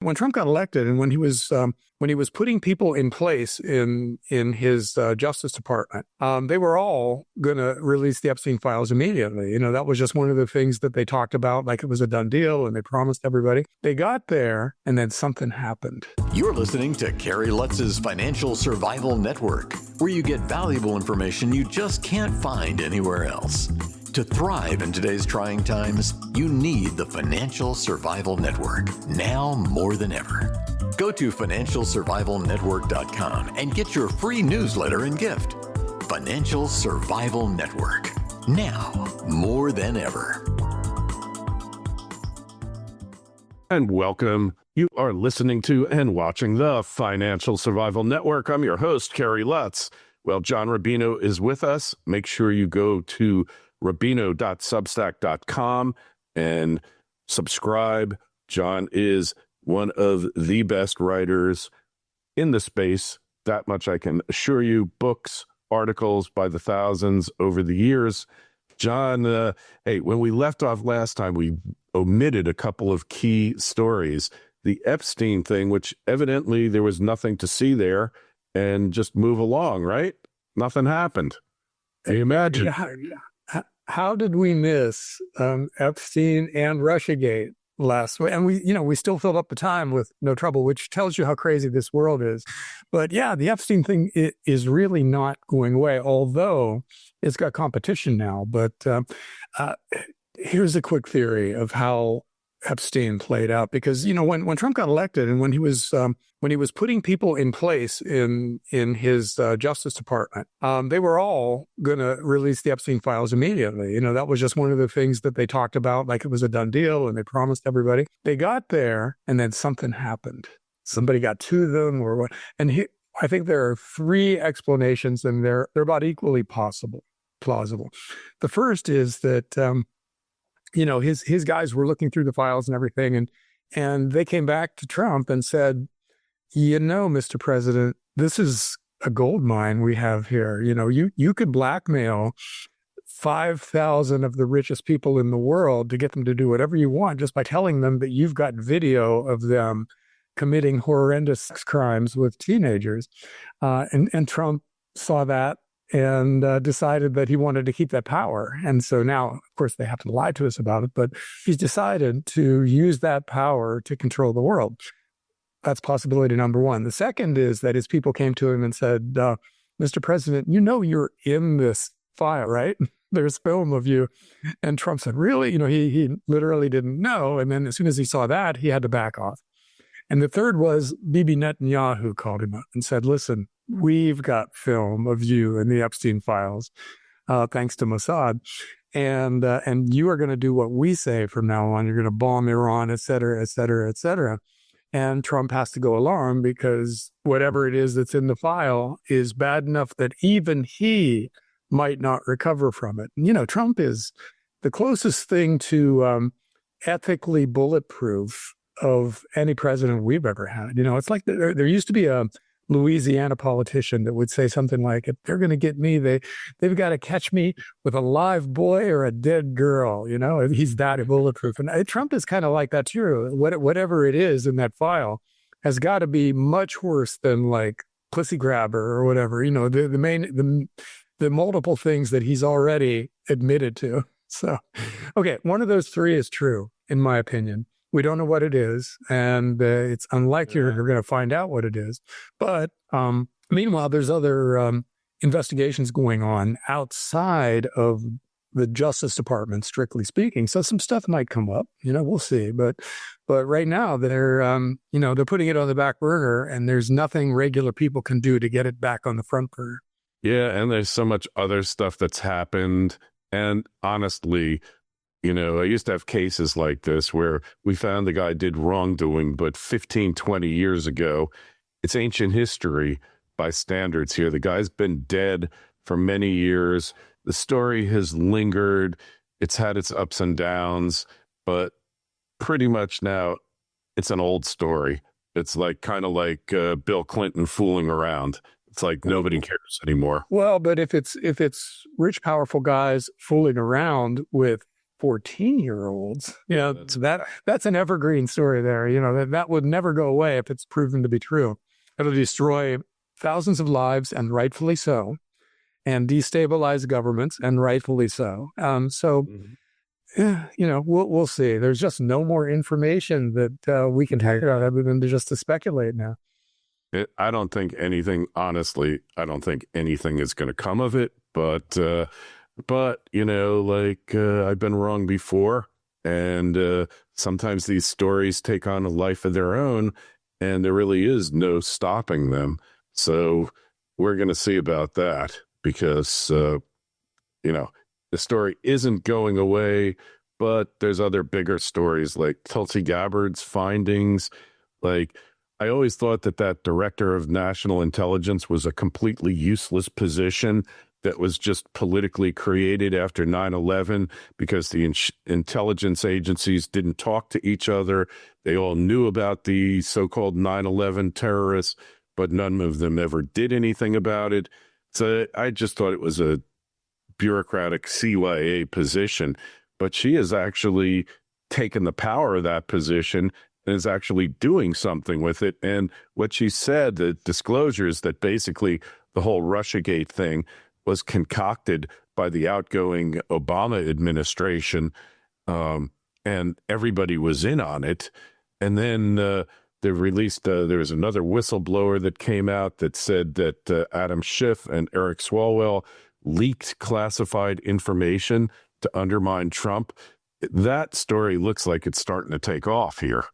When Trump got elected and when he was putting people in place in his Justice Department, they were all going to release the Epstein files immediately. That was just one of the things that they talked about, like it was a done deal, and they promised everybody. They got there, and then something happened. You're listening to Kerry Lutz's Financial Survival Network, where you get valuable information you just can't find anywhere else. To thrive in today's trying times, you need the Financial Survival Network, now more than ever. Go to financialsurvivalnetwork.com and get your free newsletter and gift. Financial Survival Network, now more than ever. And welcome. You are listening to and watching the Financial Survival Network. I'm your host, Kerry Lutz. Well, John Rubino is with us. Make sure you go to rubino.substack.com and subscribe. John is one of the best writers in the space. That much I can assure you. Books, articles by the thousands over the years. John, hey, when we left off last time, we omitted a couple of key stories. The Epstein thing, which evidently there was nothing to see there, and just move along, right? Nothing happened. Can you imagine? Yeah. How did we miss Epstein and Russiagate last week? And we still filled up the time with no trouble, which tells you how crazy this world is. But yeah, the Epstein thing is really not going away, although it's got competition now. But here's a quick theory of how Epstein played out, because when Trump got elected and when he was putting people in place in his Justice Department, they were all going to release the Epstein files immediately. That was just one of the things that they talked about, like it was a done deal, and they promised everybody. They got there, and then something happened. Somebody got to them, or what? And I think there are three explanations, and they're about equally plausible. The first is that his guys were looking through the files and everything, and they came back to Trump and said, Mr. President, this is a gold mine we have here. You could blackmail 5,000 of the richest people in the world to get them to do whatever you want just by telling them that you've got video of them committing horrendous sex crimes with teenagers. And Trump saw that and decided that he wanted to keep that power. And so now, of course, they have to lie to us about it, but he's decided to use that power to control the world. That's possibility number one. The second is that his people came to him and said, Mr. President, you're in this file, right? There's film of you. And Trump said, really? He literally didn't know. And then as soon as he saw that, he had to back off. And the third was Bibi Netanyahu called him up and said, listen, we've got film of you in the Epstein files, thanks to Mossad. And you are going to do what we say from now on. You're going to bomb Iran, et cetera, et cetera, et cetera. And Trump has to go along because whatever it is that's in the file is bad enough that even he might not recover from it. Trump is the closest thing to ethically bulletproof of any president we've ever had. It's like there used to be a Louisiana politician that would say something like, if they're going to get me, they've got to catch me with a live boy or a dead girl. He's that bulletproof. And Trump is kind of like that too. Whatever it is in that file has got to be much worse than like pussy grabber or whatever, the multiple things that he's already admitted to. So, okay, one of those three is true, in my opinion. We don't know what it is, and it's unlikely we're going to find out what it is. But meanwhile, there's other investigations going on outside of the Justice Department, strictly speaking. So some stuff might come up, we'll see. But right now they're putting it on the back burner, and there's nothing regular people can do to get it back on the front burner. Yeah, and there's so much other stuff that's happened. And honestly, I used to have cases like this where we found the guy did wrongdoing, but 15, 20 years ago, it's ancient history by standards here. The guy's been dead for many years. The story has lingered. It's had its ups and downs, but pretty much now it's an old story. It's kind of like Bill Clinton fooling around. It's like nobody cares anymore. Well, but if it's rich, powerful guys fooling around with 14-year-olds. Yeah, so that's an evergreen story there. That would never go away if it's proven to be true. It'll destroy thousands of lives, and rightfully so, and destabilize governments, and rightfully so. We'll see. There's just no more information that we can take out other than just to speculate now. I don't think anything, honestly, I don't think anything is going to come of it. But I've been wrong before. And sometimes these stories take on a life of their own, and there really is no stopping them. So we're going to see about that, because, the story isn't going away, but there's other bigger stories like Tulsi Gabbard's findings. Like, I always thought that director of national intelligence was a completely useless position that was just politically created after 9/11 because the intelligence agencies didn't talk to each other. They all knew about the so-called 9/11 terrorists, but none of them ever did anything about it. So I just thought it was a bureaucratic CYA position, but she has actually taken the power of that position and is actually doing something with it. And what she said, the disclosures that basically the whole Russiagate thing was concocted by the outgoing Obama administration, and everybody was in on it. And then they released, there was another whistleblower that came out that said that Adam Schiff and Eric Swalwell leaked classified information to undermine Trump. That story looks like it's starting to take off here.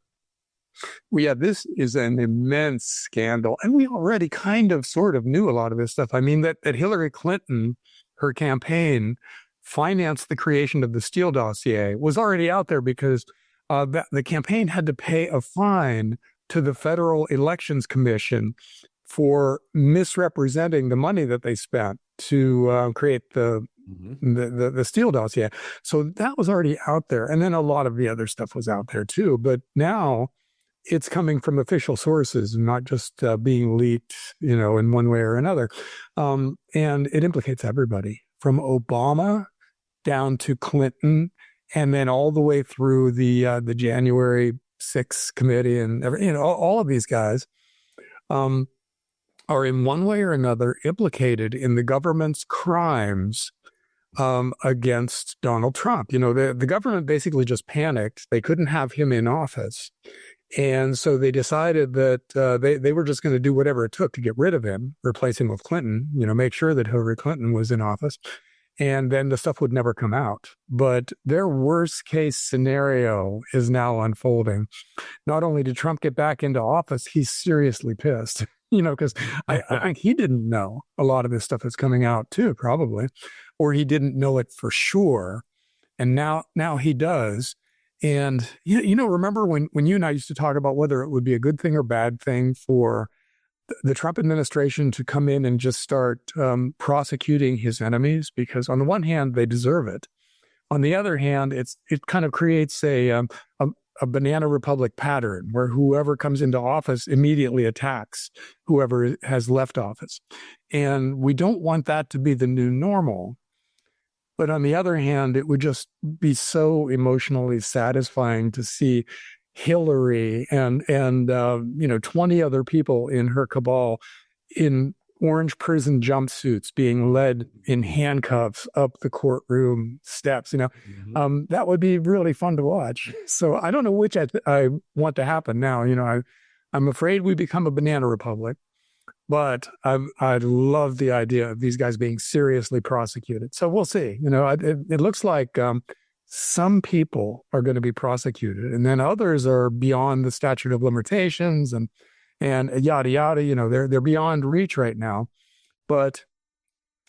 Well, yeah, this is an immense scandal. And we already kind of sort of knew a lot of this stuff. I mean, that Hillary Clinton, her campaign, financed the creation of the Steele dossier was already out there because the campaign had to pay a fine to the Federal Elections Commission for misrepresenting the money that they spent to create the Steele dossier. So that was already out there. And then a lot of the other stuff was out there too. But now it's coming from official sources, not just being leaked, in one way or another. And it implicates everybody from Obama down to Clinton, and then all the way through the January 6th committee and all of these guys are in one way or another implicated in the government's crimes against Donald Trump. The government basically just panicked. They couldn't have him in office. And so they decided that they were just going to do whatever it took to get rid of him, replace him with Clinton, make sure that Hillary Clinton was in office. And then the stuff would never come out. But their worst case scenario is now unfolding. Not only did Trump get back into office, he's seriously pissed, because I think he didn't know a lot of this stuff that's coming out too, probably, or he didn't know it for sure. And now he does. And, remember when you and I used to talk about whether it would be a good thing or bad thing for the Trump administration to come in and just start prosecuting his enemies, because on the one hand, they deserve it. On the other hand, it kind of creates a banana republic pattern where whoever comes into office immediately attacks whoever has left office. And we don't want that to be the new normal. But on the other hand, it would just be so emotionally satisfying to see Hillary and 20 other people in her cabal in orange prison jumpsuits being led in handcuffs up the courtroom steps. That would be really fun to watch. So I don't know which I want to happen now. I'm afraid we become a banana republic, but I love the idea of these guys being seriously prosecuted. So we'll see. It looks like some people are going to be prosecuted, and then others are beyond the statute of limitations and yada, yada, they're beyond reach right now. But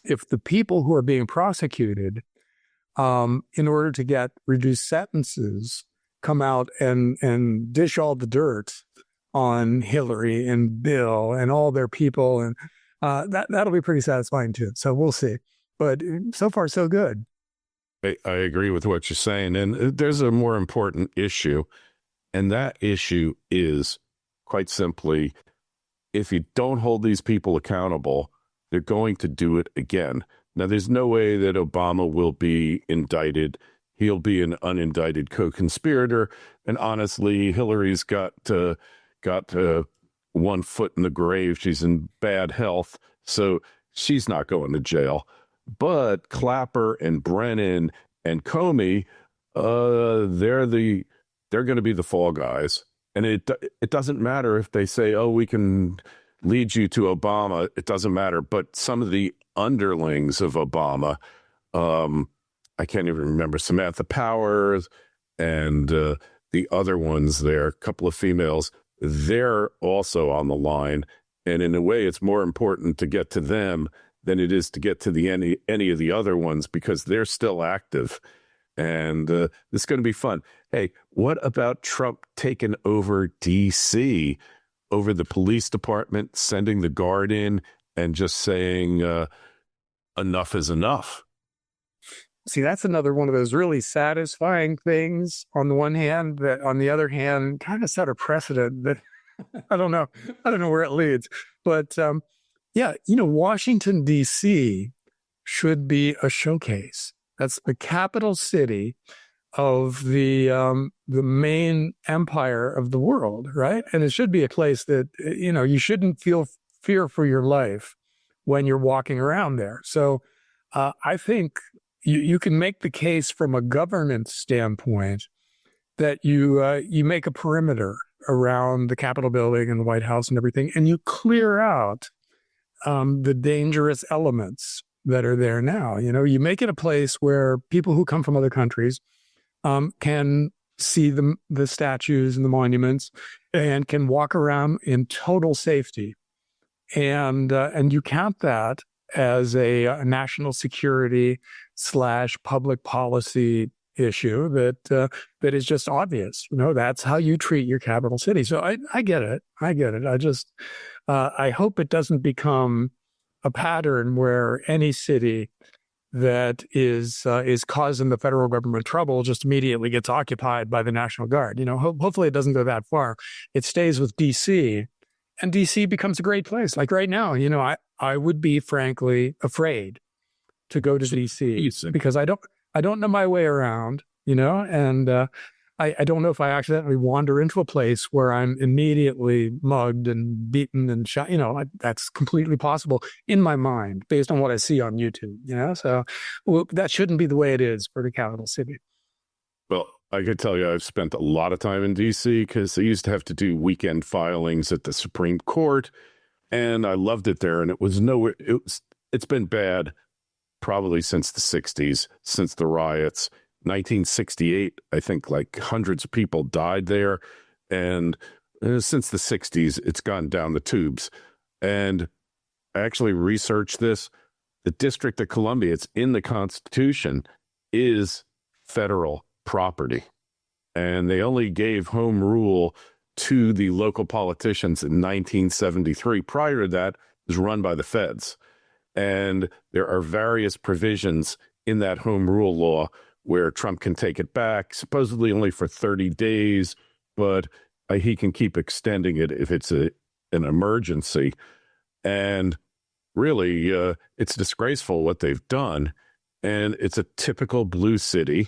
if the people who are being prosecuted, in order to get reduced sentences, come out and dish all the dirt on Hillary and Bill and all their people, and that'll be pretty satisfying too. So we'll see. But so far, so good. I agree with what you're saying. And there's a more important issue. And that issue is, quite simply, if you don't hold these people accountable, they're going to do it again. Now, there's no way that Obama will be indicted. he'll be an unindicted co-conspirator. And honestly, Hillary's got 1 foot in the grave. She's in bad health, so she's not going to jail. But Clapper and Brennan and Comey, they're going to be the fall guys. And it doesn't matter if they say, oh, we can lead you to Obama. It doesn't matter. But some of the underlings of Obama, I can't even remember, Samantha Powers and the other ones there, a couple of females, they're also on the line. And in a way, it's more important to get to them than it is to get to any of the other ones, because they're still active. And this is going to be fun. Hey, what about Trump taking over D.C., over the police department, sending the guard in and just saying enough is enough? See, that's another one of those really satisfying things on the one hand, that on the other hand kind of set a precedent that I don't know where it leads. But yeah, Washington, D.C. should be a showcase. That's the capital city of the main empire of the world, right? And it should be a place that, you shouldn't feel fear for your life when you're walking around there. So I think you can make the case from a governance standpoint that you make a perimeter around the Capitol building and the White House and everything, and you clear out the dangerous elements that are there now. You make it a place where people who come from other countries can see the statues and the monuments and can walk around in total safety. And you count that as a national security / public policy issue that is just obvious. That's how you treat your capital city. So I get it. I just I hope it doesn't become a pattern where any city that is causing the federal government trouble just immediately gets occupied by the National Guard. Hopefully it doesn't go that far. It stays with D.C. and D.C. becomes a great place. Like right now, I would be frankly afraid to go to D.C. because I don't know my way around, and I don't know if I accidentally wander into a place where I'm immediately mugged and beaten and shot. That's completely possible in my mind based on what I see on YouTube, so that shouldn't be the way it is for the capital city. Well, I could tell you I've spent a lot of time in D.C. because I used to have to do weekend filings at the Supreme Court, and I loved it there. And it's been bad probably since the 60s, since the riots. 1968, I think like hundreds of people died there. And since the 60s, it's gone down the tubes. And I actually researched this. The District of Columbia, it's in the Constitution, is federal property. And they only gave home rule to the local politicians in 1973. Prior to that, it was run by the feds. And there are various provisions in that home rule law where Trump can take it back, supposedly only for 30 days, but he can keep extending it if it's an emergency. And really, it's disgraceful what they've done. And it's a typical blue city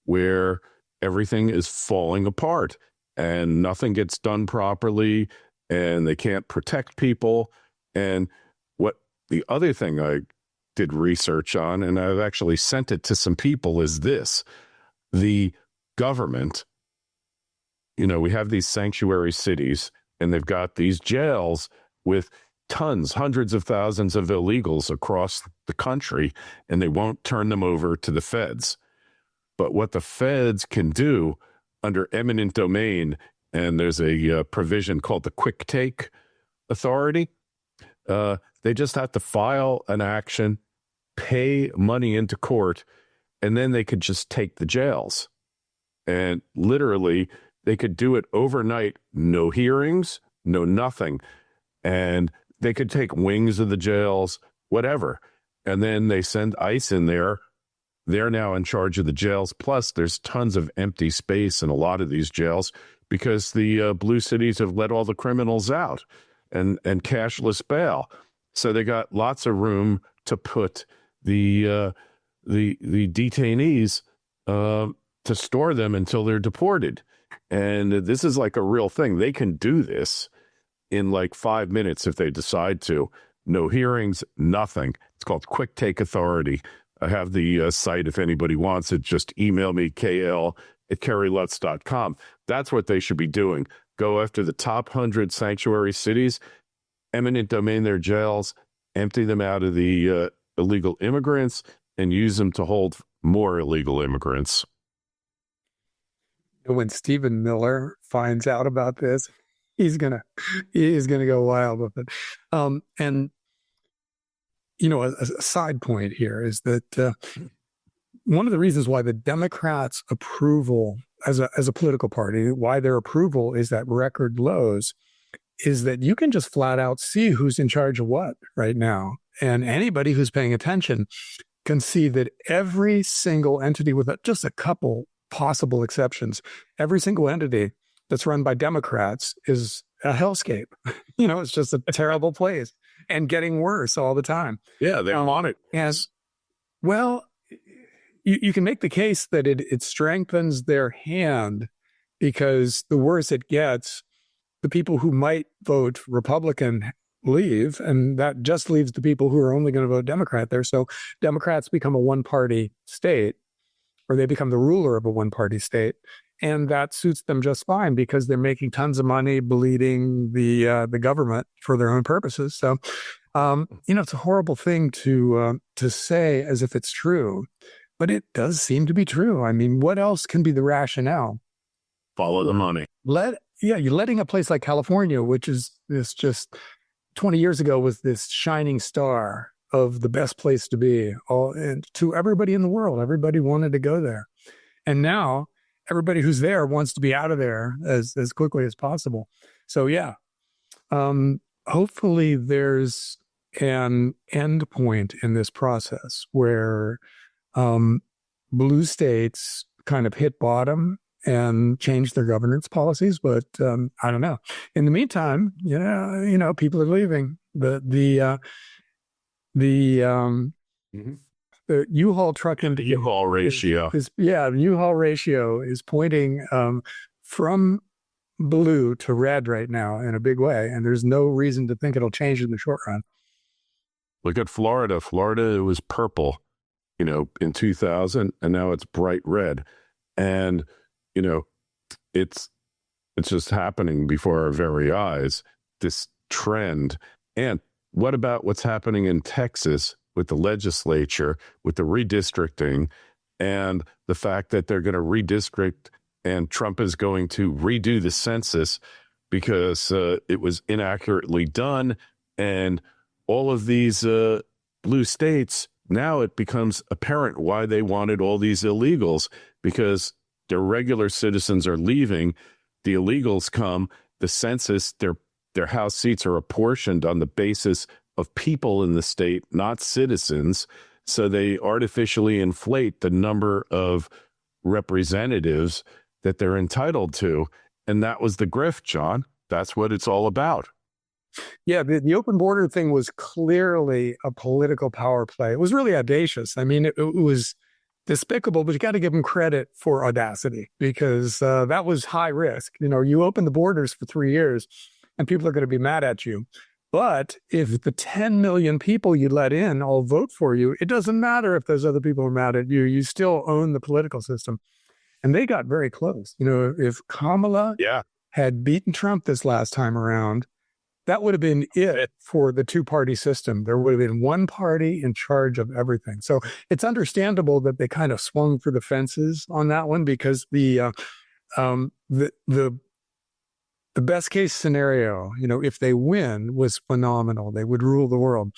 where everything is falling apart and nothing gets done properly and they can't protect people. And the other thing I did research on, and I've actually sent it to some people, is this. The government, we have these sanctuary cities, and they've got these jails with hundreds of thousands of illegals across the country, and they won't turn them over to the feds. But what the feds can do under eminent domain, and there's a provision called the Quick Take Authority, they just have to file an action, pay money into court, and then they could just take the jails. And literally, they could do it overnight, no hearings, no nothing. And they could take wings of the jails, whatever. And then they send ICE in there. They're now in charge of the jails. Plus, there's tons of empty space in a lot of these jails because the blue cities have let all the criminals out and cashless bail. So they got lots of room to put the detainees to store them until they're deported. And this is like a real thing. They can do this in like 5 minutes if they decide to. No hearings, nothing. It's called Quick Take Authority. I have the site if anybody wants it. Just email me, kl@kerrylutz.com. That's what they should be doing. Go after the top 100 sanctuary cities, eminent domain their jails, empty them out of the illegal immigrants, and use them to hold more illegal immigrants. When Stephen Miller finds out about this, he's gonna go wild with it. And a side point here is that one of the reasons why the Democrats' approval as a political party, why their approval is at record lows, is that you can just flat out see who's in charge of what right now. And anybody who's paying attention can see that every single entity, with just a couple possible exceptions, every single entity that's run by Democrats is a hellscape. It's just a terrible place and getting worse all the time. Yeah, they want it. As well, you can make the case that it strengthens their hand, because the worse it gets, the people who might vote Republican leave, and that just leaves the people who are only going to vote Democrat there. So Democrats become a one-party state, or they become the ruler of a one-party state, and that suits them just fine because they're making tons of money bleeding the government for their own purposes. So, it's a horrible thing to say as if it's true, but it does seem to be true. I mean, what else can be the rationale? Follow the money. You're letting a place like California, which is this just 20 years ago was this shining star of the best place to be, and to everybody in the world. Everybody wanted to go there. And now everybody who's there wants to be out of there as quickly as possible. So hopefully there's an end point in this process where blue states kind of hit bottom and change their governance policies. But I don't know. In the meantime, people are leaving. The U-Haul truck into U-Haul ratio. U-Haul ratio is pointing from blue to red right now in a big way, and there's no reason to think it'll change in the short run. Look at Florida. Florida, it was purple, in 2000, and now it's bright red. And, it's just happening before our very eyes, this trend. And what about what's happening in Texas with the legislature, with the redistricting, and the fact that they're going to redistrict and Trump is going to redo the census because it was inaccurately done. And all of these blue states, now it becomes apparent why they wanted all these illegals, because their regular citizens are leaving. The illegals come, the census, their House seats are apportioned on the basis of people in the state, not citizens. So they artificially inflate the number of representatives that they're entitled to. And that was the grift, John. That's what it's all about. Yeah, the open border thing was clearly a political power play. It was really audacious. I mean, it was despicable, but you got to give them credit for audacity, because that was high risk. You open the borders for 3 years and people are going to be mad at you. But if the 10 million people you let in all vote for you, it doesn't matter if those other people are mad at you. You still own the political system. And they got very close. If Kamala had beaten Trump this last time around, that would have been it for the two-party system. There would have been one party in charge of everything. So it's understandable that they kind of swung for the fences on that one, because the best case scenario, if they win, was phenomenal. They would rule the world.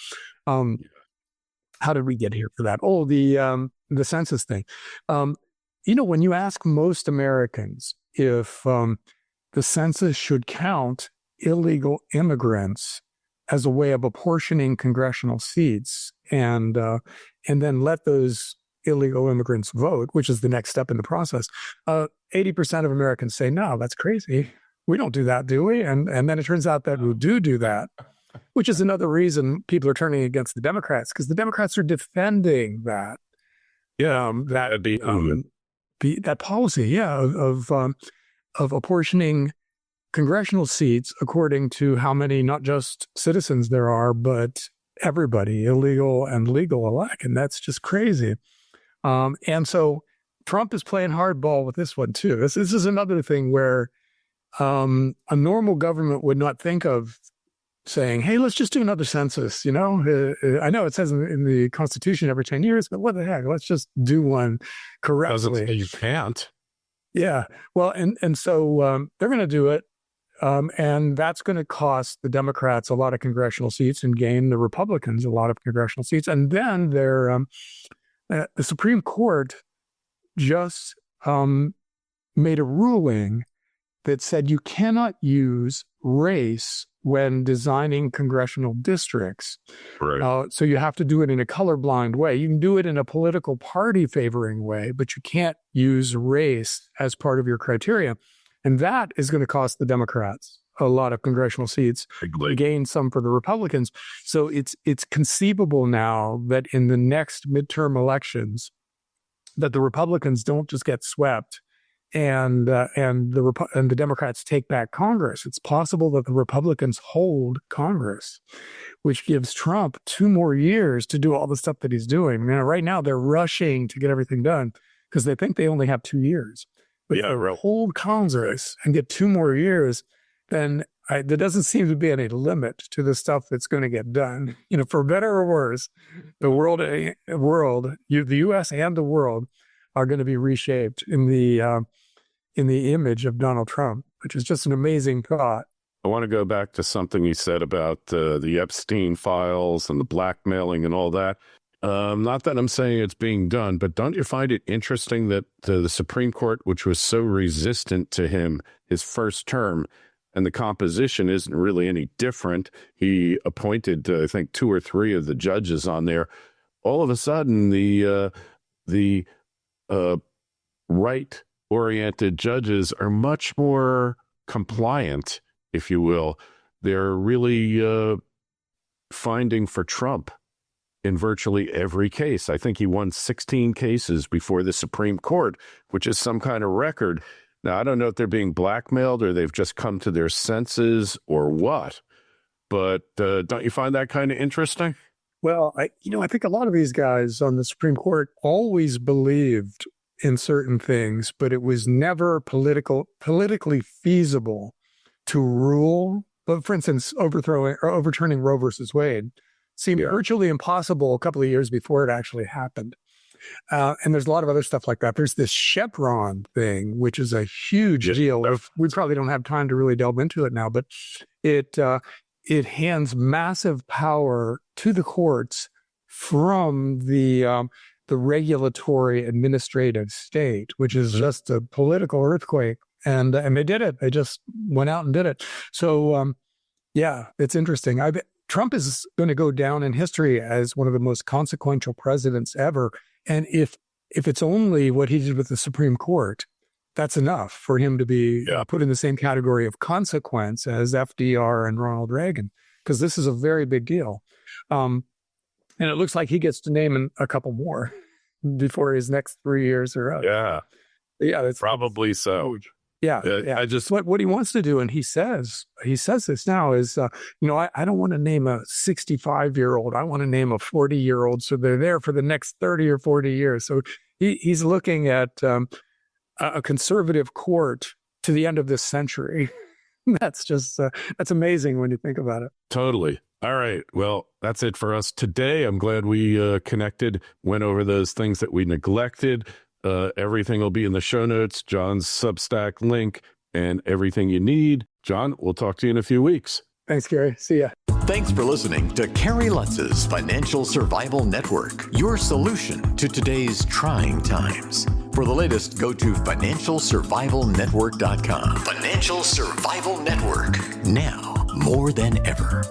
How did we get here for that? Oh, the census thing. When you ask most Americans if the census should count illegal immigrants as a way of apportioning congressional seats and then let those illegal immigrants vote, which is the next step in the process, 80% of Americans say, no, that's crazy. We don't do that, do we? And then it turns out that we do that, which is another reason people are turning against the Democrats, because the Democrats are defending that. Yeah, that'd be that policy, of apportioning congressional seats according to how many not just citizens there are, but everybody, illegal and legal alike. And that's just crazy. And so Trump is playing hardball with this one too. This is another thing where a normal government would not think of saying, hey, let's just do another census. I know it says in the Constitution every 10 years, but what the heck? Let's just do one correctly. Doesn't say you can't. Yeah. Well, and so they're going to do it. And that's going to cost the Democrats a lot of congressional seats and gain the Republicans a lot of congressional seats. And then the Supreme Court just made a ruling that said you cannot use race when designing congressional districts. Right. So you have to do it in a colorblind way. You can do it in a political party favoring way, but you can't use race as part of your criteria. And that is going to cost the Democrats a lot of congressional seats, gain some for the Republicans. So it's conceivable now that in the next midterm elections, that the Republicans don't just get swept and the Democrats take back Congress. It's possible that the Republicans hold Congress, which gives Trump 2 more years to do all the stuff that he's doing. Right now they're rushing to get everything done because they think they only have 2 years. But hold Congress and get 2 more years, then there doesn't seem to be any limit to the stuff that's going to get done. For better or worse, the U.S. and the world are going to be reshaped in the image of Donald Trump, which is just an amazing thought. I want to go back to something you said about the Epstein files and the blackmailing and all that. Not that I'm saying it's being done, but don't you find it interesting that the Supreme Court, which was so resistant to him his first term, and the composition isn't really any different. He appointed, I think, 2 or 3 of the judges on there. All of a sudden, the right-oriented judges are much more compliant, if you will. They're really finding for Trump in virtually every case. I think he won 16 cases before the Supreme Court, which is some kind of record. Now, I don't know if they're being blackmailed or they've just come to their senses or what, but don't you find that kind of interesting? Well, I think a lot of these guys on the Supreme Court always believed in certain things, but it was never politically feasible to rule. But for instance, overturning Roe versus Wade seemed virtually impossible a couple of years before it actually happened. And there's a lot of other stuff like that. There's this Chevron thing, which is a huge deal. We probably don't have time to really delve into it now, but it hands massive power to the courts from the regulatory administrative state, which is just a political earthquake. And they did it. They just went out and did it. So, it's interesting. Trump is going to go down in history as one of the most consequential presidents ever. And if it's only what he did with the Supreme Court, that's enough for him to be put in the same category of consequence as FDR and Ronald Reagan, because this is a very big deal. And it looks like he gets to name a couple more before his next 3 years are up. Yeah, that's probably so. I just what he wants to do, and he says this now is, I don't want to name a 65-year-old. I want to name a 40-year-old, so they're there for the next 30 or 40 years. So he's looking at a conservative court to the end of this century. That's just that's amazing when you think about it. Totally. All right. Well, that's it for us today. I'm glad we connected, went over those things that we neglected. Everything will be in the show notes, John's Substack link, and everything you need. John, we'll talk to you in a few weeks. Thanks, Kerry. See ya. Thanks for listening to Kerry Lutz's Financial Survival Network, your solution to today's trying times. For the latest, go to financialsurvivalnetwork.com. Financial Survival Network, now more than ever.